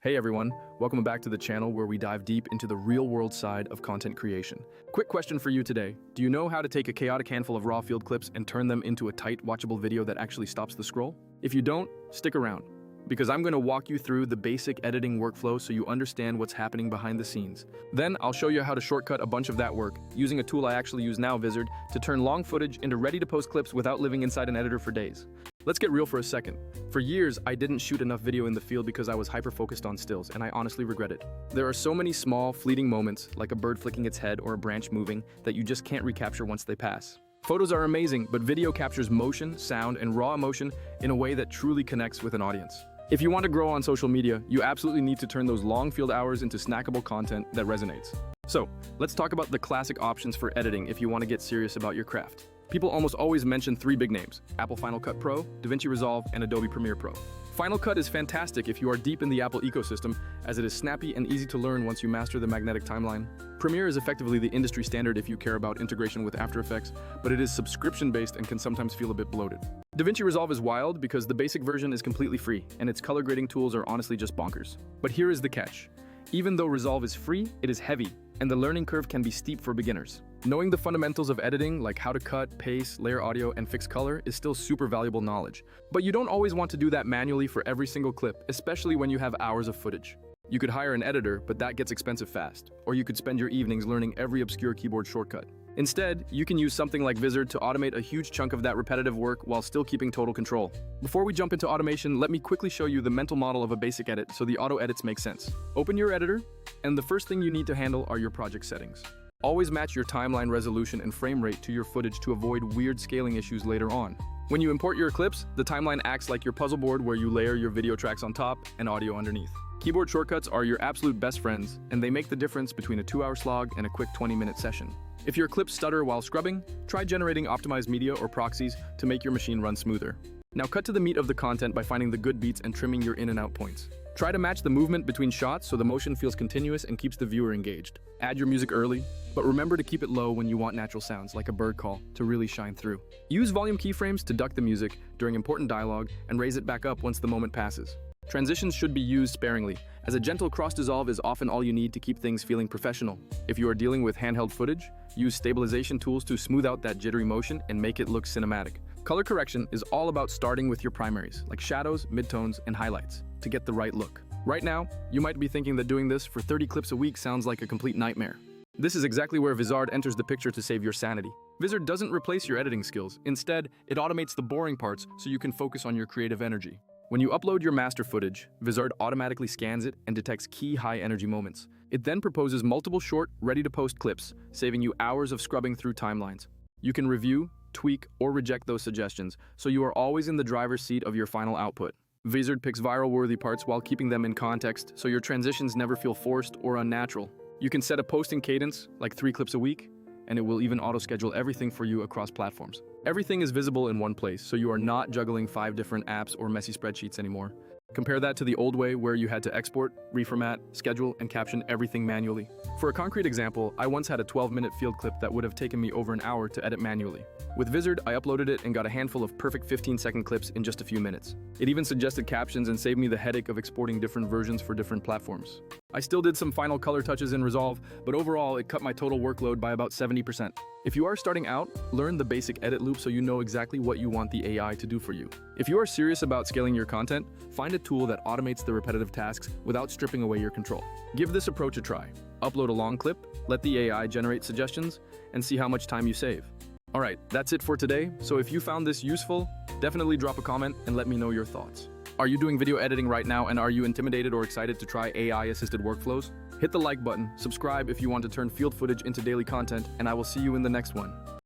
Hey everyone, welcome back to the channel where we dive deep into the real-world side of content creation. Quick question for you today. Do you know how to take a chaotic handful of raw field clips and turn them into a tight, watchable video that actually stops the scroll? If you don't, stick around, because I'm going to walk you through the basic editing workflow so you understand what's happening behind the scenes. Then I'll show you how to shortcut a bunch of that work using a tool I actually use now, Vizard, to turn long footage into ready-to-post clips without living inside an editor for days. Let's get real for a second. For years, I didn't shoot enough video in the field because I was hyper-focused on stills, and I honestly regret it. There are so many small, fleeting moments, like a bird flicking its head or a branch moving, that you just can't recapture once they pass. Photos are amazing, but video captures motion, sound, and raw emotion in a way that truly connects with an audience. If you want to grow on social media, you absolutely need to turn those long field hours into snackable content that resonates. So, let's talk about the classic options for editing if you want to get serious about your craft. People almost always mention three big names: Apple Final Cut Pro, DaVinci Resolve, and Adobe Premiere Pro. Final Cut is fantastic if you are deep in the Apple ecosystem, as it is snappy and easy to learn once you master the magnetic timeline. Premiere is effectively the industry standard if you care about integration with After Effects, but it is subscription-based and can sometimes feel a bit bloated. DaVinci Resolve is wild because the basic version is completely free, and its color grading tools are honestly just bonkers. But here is the catch. Even though Resolve is free, it is heavy, and the learning curve can be steep for beginners. Knowing the fundamentals of editing, like how to cut, paste, layer audio, and fix color, is still super valuable knowledge. But you don't always want to do that manually for every single clip, especially when you have hours of footage. You could hire an editor, but that gets expensive fast. Or you could spend your evenings learning every obscure keyboard shortcut. Instead, you can use something like Vizard to automate a huge chunk of that repetitive work while still keeping total control. Before we jump into automation, let me quickly show you the mental model of a basic edit so the auto edits make sense. Open your editor, and the first thing you need to handle are your project settings. Always match your timeline resolution and frame rate to your footage to avoid weird scaling issues later on. When you import your clips, the timeline acts like your puzzle board where you layer your video tracks on top and audio underneath. Keyboard shortcuts are your absolute best friends, and they make the difference between a 2-hour slog and a quick 20-minute session. If your clips stutter while scrubbing, try generating optimized media or proxies to make your machine run smoother. Now cut to the meat of the content by finding the good beats and trimming your in and out points. Try to match the movement between shots so the motion feels continuous and keeps the viewer engaged. Add your music early, but remember to keep it low when you want natural sounds like a bird call to really shine through. Use volume keyframes to duck the music during important dialogue and raise it back up once the moment passes. Transitions should be used sparingly, as a gentle cross-dissolve is often all you need to keep things feeling professional. If you are dealing with handheld footage, use stabilization tools to smooth out that jittery motion and make it look cinematic. Color correction is all about starting with your primaries, like shadows, midtones, and highlights, to get the right look. Right now, you might be thinking that doing this for 30 clips a week sounds like a complete nightmare. This is exactly where Vizard enters the picture to save your sanity. Vizard doesn't replace your editing skills. Instead, it automates the boring parts so you can focus on your creative energy. When you upload your master footage, Vizard automatically scans it and detects key high-energy moments. It then proposes multiple short, ready-to-post clips, saving you hours of scrubbing through timelines. You can review, tweak, or reject those suggestions, so you are always in the driver's seat of your final output. Vizard picks viral-worthy parts while keeping them in context, so your transitions never feel forced or unnatural. You can set a posting cadence, like 3 clips a week, and it will even auto-schedule everything for you across platforms. Everything is visible in one place, so you are not juggling 5 different apps or messy spreadsheets anymore. Compare that to the old way where you had to export, reformat, schedule, and caption everything manually. For a concrete example, I once had a 12-minute field clip that would have taken me over an hour to edit manually. With Vizard, I uploaded it and got a handful of perfect 15-second clips in just a few minutes. It even suggested captions and saved me the headache of exporting different versions for different platforms. I still did some final color touches in Resolve, but overall it cut my total workload by about 70%. If you are starting out, learn the basic edit loop so you know exactly what you want the AI to do for you. If you are serious about scaling your content, find a tool that automates the repetitive tasks without stripping away your control. Give this approach a try. Upload a long clip, let the AI generate suggestions, and see how much time you save. Alright, that's it for today, so if you found this useful, definitely drop a comment and let me know your thoughts. Are you doing video editing right now, and are you intimidated or excited to try AI-assisted workflows? Hit the like button, subscribe if you want to turn field footage into daily content, and I will see you in the next one.